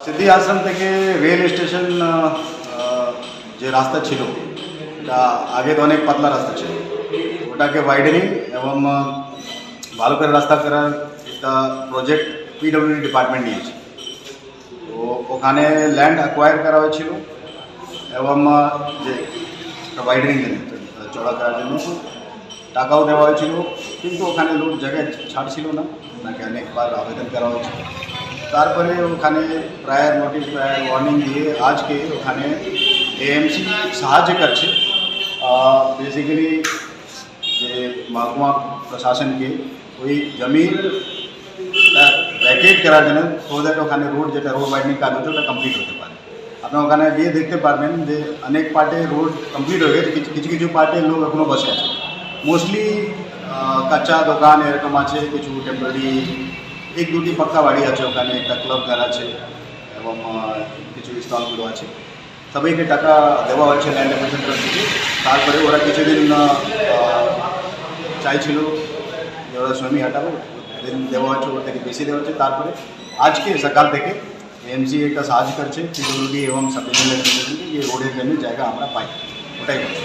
সিদ্ধি আশ্রম থেকে rail station যে রাস্তা ছিল এটা আগে তো অনেক পাতলা রাস্তা ছিল, ওটাকে ওয়াইডেনিং এবং ভালো করে রাস্তা করার একটা প্রজেক্ট পিডব্লিউডি ডিপার্টমেন্ট নিয়েছে। তো ওখানে ল্যান্ড অ্যাকোয়ার করা হয়েছিল এবং যে ওয়াইডেনিং জন্য চড়া করার জন্য টাকাও দেওয়া হয়েছিল, কিন্তু ওখানে লোক জায়গায় ছাড়ছিল না, ওনাকে অনেকবার আবেদন করা হয়েছিল। তারপরে ওখানে প্রায়ার নোটিশ প্রায়ার ওয়ার্নিং দিয়ে আজকে ওখানে এএমসি সাহায্য করছে বেসিক্যালি যে মহকুমা প্রশাসনকে ওই জমিন ভ্যাকেট করার জন্য, সো দ্যাট ওখানে রোড যেটা রোড ওয়াইডনিং কাজ হচ্ছে ওটা কমপ্লিট হতে পারে। আপনি ওখানে গিয়ে দেখতে পারবেন যে অনেক পার্টে রোড কমপ্লিট হয়ে গেছে, কিছু কিছু পার্টে লোক এখনও বসে আছে। মোস্টলি কাঁচা দোকান এরকম আছে, কিছু টেম্পোরারি এক দুটি পাক্কা বাড়ি আছে, ওখানে একটা ক্লাব ঘর আছে এবং কিছু স্টলগুলো আছে। সবাইকে টাকা দেওয়া হচ্ছে ল্যান্ড অ্যাকুইজিশন তরফ থেকে। তারপরে ওরা কিছুদিন চাইছিল যে ওরা শ্রমিক হাঁটাবো, দিন দেওয়া হচ্ছে, ওর থেকে বেশি দেওয়া হচ্ছে। তারপরে আজকে সকাল থেকে এমসি একটা সাহায্য করছে পিডব্লিউডি এবং সাব ডিভিশনাল অ্যাডমিনিস্ট্রেশনকে যে রোডের জন্য জায়গা আমরা পাই, ওটাই করছে।